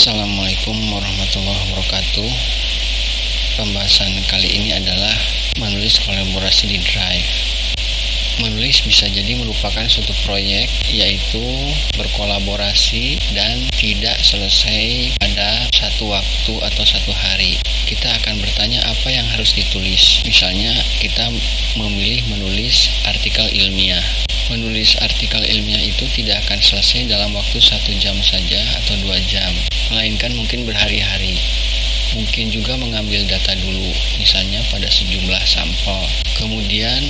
Assalamualaikum warahmatullahi wabarakatuh. Pembahasan kali ini adalah menulis kolaborasi di Drive. Menulis bisa jadi merupakan suatu proyek, yaitu berkolaborasi dan tidak selesai pada satu waktu atau satu hari. Kita akan bertanya apa yang harus ditulis. Misalnya kita memilih menulis artikel ilmiah. Menulis artikel ilmiah itu tidak akan selesai dalam waktu 1 jam saja atau 2 jam, melainkan mungkin berhari-hari. Mungkin juga mengambil data dulu, misalnya pada sejumlah sampel. Kemudian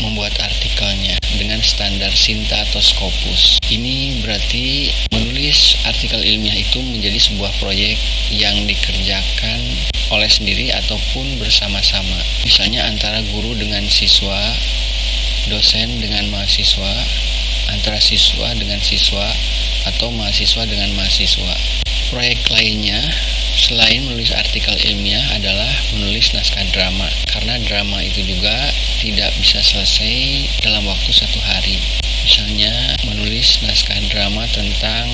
membuat artikelnya dengan standar Sinta atau Scopus. Ini berarti menulis artikel ilmiah itu menjadi sebuah proyek yang dikerjakan oleh sendiri ataupun bersama-sama. Misalnya antara guru dengan siswa, dosen dengan mahasiswa, antara siswa dengan siswa, atau mahasiswa dengan mahasiswa. Proyek lainnya selain menulis artikel ilmiah adalah menulis naskah drama, karena drama itu juga tidak bisa selesai dalam waktu 1 hari. Misalnya menulis naskah drama tentang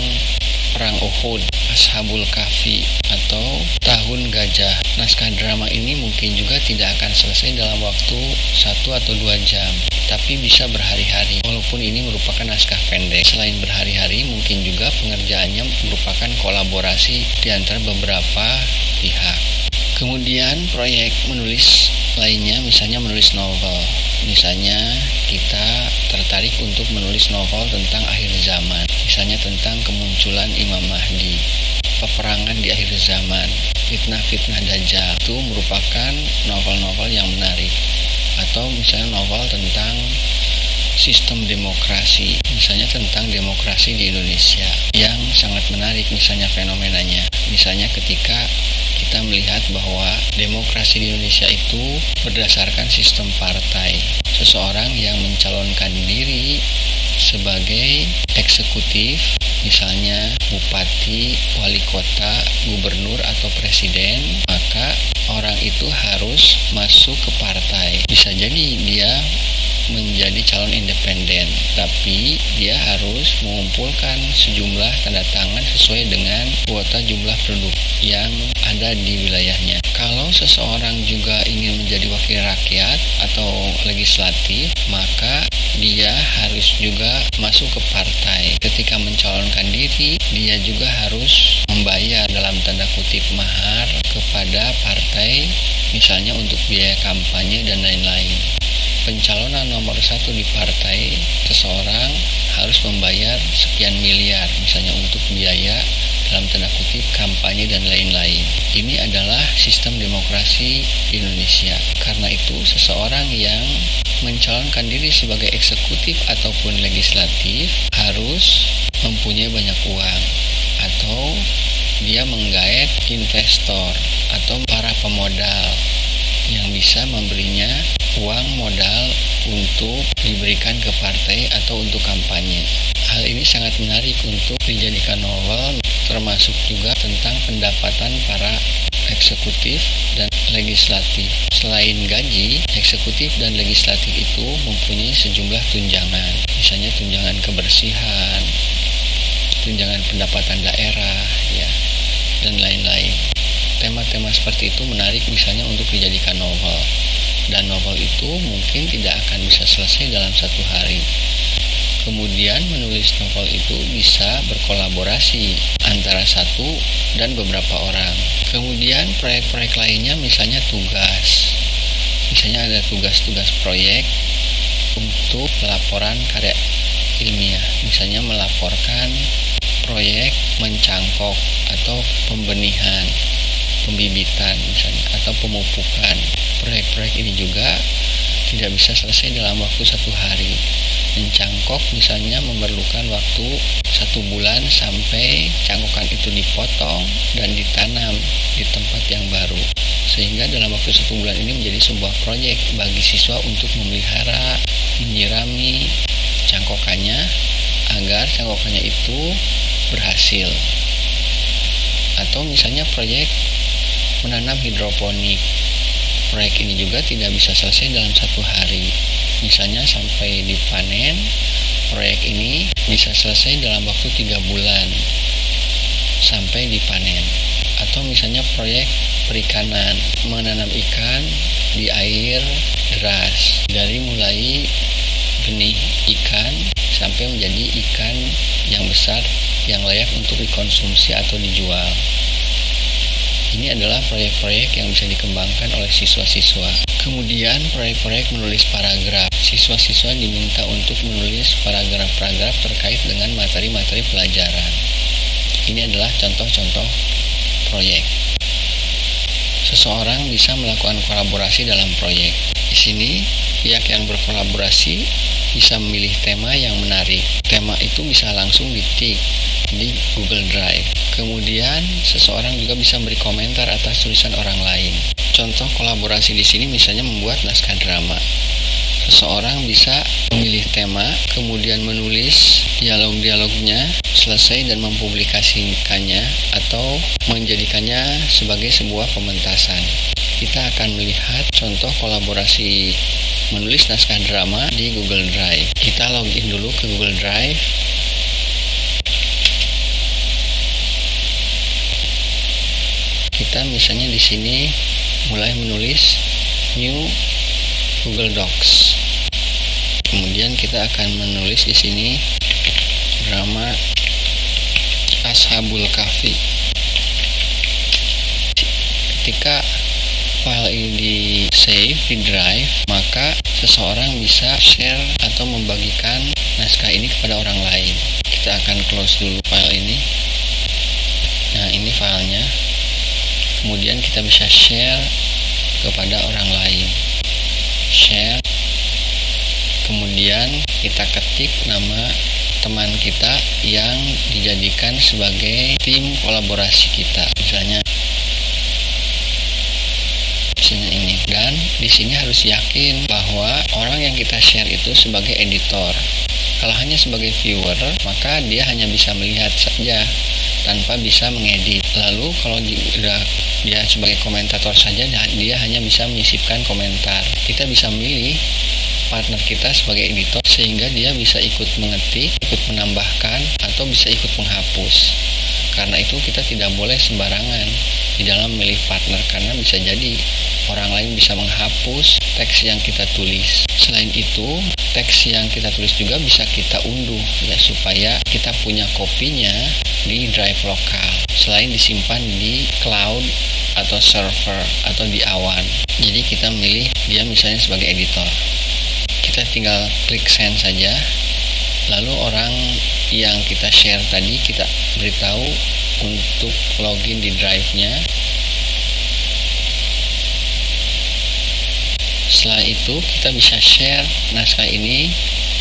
Perang Uhud, Ashabul Kahfi, atau Tahun Gajah. Naskah drama ini mungkin juga tidak akan selesai dalam waktu 1 atau 2 jam, tapi bisa berhari-hari, walaupun ini merupakan naskah pendek. Selain berhari-hari, mungkin juga pengerjaannya merupakan kolaborasi di antara beberapa pihak. Kemudian proyek menulis lainnya, misalnya menulis novel. Misalnya kita tertarik untuk menulis novel tentang akhir zaman, misalnya tentang kemunculan Imam Mahdi, peperangan di akhir zaman, fitnah-fitnah Dajjal. Itu merupakan novel-novel yang menarik. Atau misalnya novel tentang sistem demokrasi, misalnya tentang demokrasi di Indonesia, yang sangat menarik misalnya fenomenanya. Misalnya ketika kita melihat bahwa demokrasi di Indonesia itu berdasarkan sistem partai. Seseorang yang mencalonkan diri sebagai eksekutif, misalnya bupati, wali kota, gubernur, atau presiden, maka orang itu harus masuk ke partai. Bisa jadi dia menjadi calon independen, tapi dia harus mengumpulkan sejumlah tanda tangan sesuai dengan kuota jumlah penduduk yang ada di wilayahnya. Kalau seseorang juga ingin menjadi wakil rakyat atau legislatif, maka dia harus juga masuk ke partai. Ketika mencalonkan diri, dia juga harus membayar dalam tanda kutip mahar kepada partai, misalnya untuk biaya kampanye dan lain-lain. Pencalonan nomor 1 di partai, seseorang harus membayar sekian miliar, misalnya untuk biaya dalam tanda kutip kampanye dan lain-lain. Ini adalah sistem demokrasi di Indonesia. Karena itu seseorang yang mencalonkan diri sebagai eksekutif ataupun legislatif harus mempunyai banyak uang, atau dia menggait investor atau para pemodal yang bisa memberinya uang modal untuk diberikan ke partai atau untuk kampanye. Hal ini sangat menarik untuk dijadikan novel, termasuk juga tentang pendapatan para eksekutif dan legislatif. Selain gaji, eksekutif dan legislatif itu mempunyai sejumlah tunjangan, misalnya tunjangan kebersihan, tunjangan pendapatan daerah, dan lain-lain. Tema-tema seperti itu menarik misalnya untuk dijadikan novel. Dan novel itu mungkin tidak akan bisa selesai dalam 1 hari. Kemudian menulis novel itu bisa berkolaborasi antara satu dan beberapa orang. Kemudian proyek-proyek lainnya misalnya tugas. Misalnya ada tugas-tugas proyek untuk laporan karya ilmiah. Misalnya melaporkan proyek mencangkok atau pembenihan, pembibitan misalnya, atau pemupukan. Proyek-proyek ini juga tidak bisa selesai dalam waktu 1 hari. Mencangkok misalnya memerlukan waktu 1 bulan sampai cangkokan itu dipotong dan ditanam di tempat yang baru. Sehingga dalam waktu 1 bulan ini menjadi sebuah proyek bagi siswa untuk memelihara, menyirami cangkokannya agar cangkokannya itu berhasil. Atau misalnya proyek menanam hidroponik. Proyek ini juga tidak bisa selesai dalam 1 hari. Misalnya sampai dipanen, proyek ini bisa selesai dalam waktu 3 bulan. sampai dipanen. Atau misalnya proyek perikanan, menanam ikan di air deras, dari mulai benih ikan sampai menjadi ikan yang besar yang layak untuk dikonsumsi atau dijual. Ini adalah proyek-proyek yang bisa dikembangkan oleh siswa-siswa. Kemudian proyek-proyek menulis paragraf. Siswa-siswa diminta untuk menulis paragraf-paragraf terkait dengan materi-materi pelajaran. Ini adalah contoh-contoh proyek. Seseorang bisa melakukan kolaborasi dalam proyek. Di sini, pihak yang berkolaborasi bisa memilih tema yang menarik. Tema itu bisa langsung diketik di Google Drive. Kemudian, seseorang juga bisa beri komentar atas tulisan orang lain. Contoh kolaborasi di sini misalnya membuat naskah drama. Seseorang bisa memilih tema, kemudian menulis dialog-dialognya, selesai dan mempublikasikannya atau menjadikannya sebagai sebuah pementasan. Kita akan melihat contoh kolaborasi menulis naskah drama di Google Drive. Kita login dulu ke Google Drive. Kita misalnya di sini mulai menulis new Google Docs. Kemudian kita akan menulis di sini drama Ashabul Kahfi. Ketika file ini di save di drive, maka seseorang bisa share atau membagikan naskah ini kepada orang lain. Kita akan close dulu file ini. Nah, ini filenya. Kemudian kita bisa share kepada orang lain. Share. Kemudian kita ketik nama teman kita yang dijadikan sebagai tim kolaborasi kita. Misalnya ini, dan di sini harus yakin bahwa orang yang kita share itu sebagai editor. Kalau hanya sebagai viewer, maka dia hanya bisa melihat saja tanpa bisa mengedit. Lalu kalau dia sebagai komentator saja, dia hanya bisa menyisipkan komentar. Kita bisa memilih partner kita sebagai editor sehingga dia bisa ikut mengetik, ikut menambahkan, atau bisa ikut menghapus. Karena itu kita tidak boleh sembarangan di dalam memilih partner, karena bisa jadi orang lain bisa menghapus teks yang kita tulis. Selain itu, teks yang kita tulis juga bisa kita unduh ya, supaya kita punya kopinya di drive lokal selain disimpan di cloud atau server atau di awan. Jadi kita memilih dia misalnya sebagai editor. Kita tinggal klik send saja. Lalu orang yang kita share tadi kita beritahu untuk login di drive-nya. Setelah itu kita bisa share naskah ini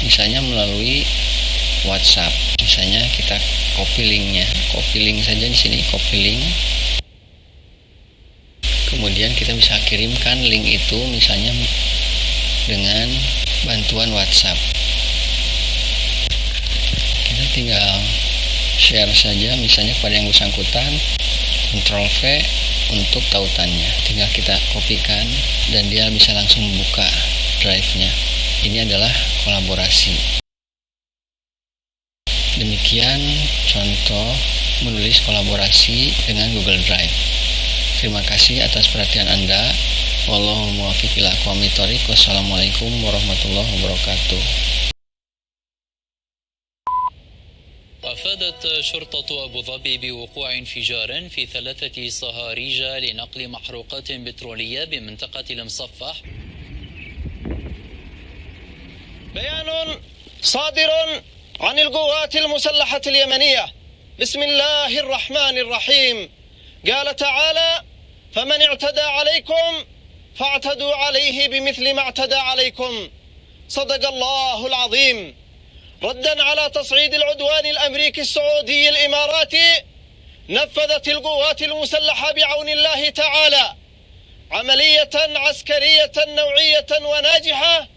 misalnya melalui WhatsApp. Misalnya kita copy linknya, copy link saja di sini, copy link. Kemudian kita bisa kirimkan link itu misalnya dengan bantuan WhatsApp. Kita tinggal share saja misalnya kepada yang bersangkutan, Ctrl V untuk tautannya. Tinggal kita kopikan dan dia bisa langsung membuka drive-nya. Ini adalah kolaborasi. Demikian contoh menulis kolaborasi dengan Google Drive. Terima kasih atas perhatian Anda. Wallahul muwaffiq ila aqwamit thoriq. Wassalamualaikum warahmatullahi wabarakatuh. أفادت شرطة أبو ظبي بوقوع انفجار في 3 صهاريج لنقل محروقات بترولية بمنطقة المصفح. بيان صادر عن القوات المسلحة اليمنية بسم الله الرحمن الرحيم. قال تعالى: فمن اعتدى عليكم فاعتدوا عليه بمثل ما اعتدى عليكم. صدق الله العظيم. ردا على تصعيد العدوان الأمريكي السعودي الإماراتي، نفذت القوات المسلحة بعون الله تعالى عملية عسكرية نوعية وناجحة،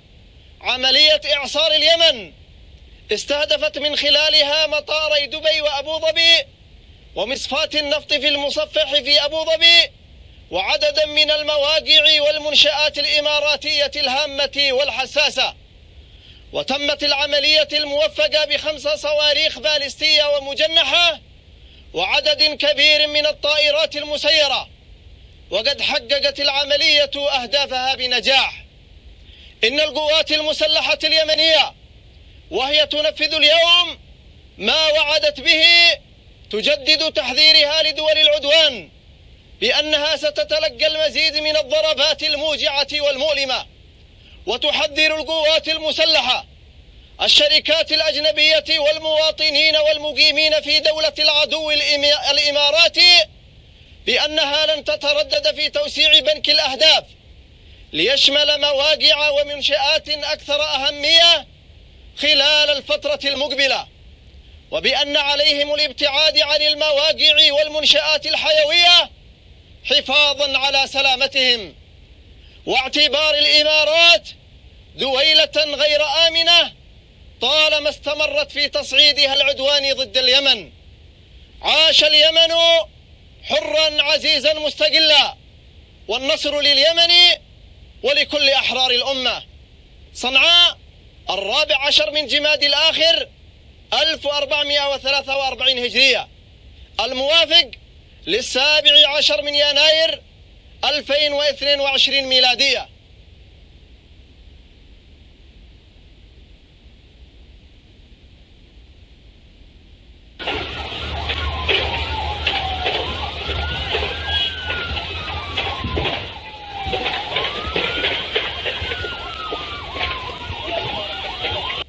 عملية إعصار اليمن، استهدفت من خلالها مطاري دبي وأبو ظبي ومصفاة النفط في المصفح في أبو ظبي وعددا من المواقع والمنشآت الإماراتية الهامة والحساسة. وتمت العملية الموفقة ب5 صواريخ باليستية ومجنحة وعدد كبير من الطائرات المسيرة، وقد حققت العملية أهدافها بنجاح. إن القوات المسلحة اليمنية وهي تنفذ اليوم ما وعدت به تجدد تحذيرها لدول العدوان بأنها ستتلقى المزيد من الضربات الموجعة والمؤلمة، وتحذر القوات المسلحة الشركات الأجنبية والمواطنين والمقيمين في دولة العدو الإمارات بأنها لن تتردد في توسيع بنك الأهداف ليشمل مواقع ومنشآت أكثر أهمية خلال الفترة المقبلة، وبأن عليهم الابتعاد عن المواقع والمنشآت الحيوية حفاظا على سلامتهم، واعتبار الإمارات دويلة غير آمنة طالما استمرت في تصعيدها العدواني ضد اليمن. عاش اليمن حرا عزيزا مستقلا، والنصر لليمن ولكل أحرار الأمة. صنعاء 14 من جماد الآخر 1443 هجرية، الموافق 17 من يناير 2022 ميلادية.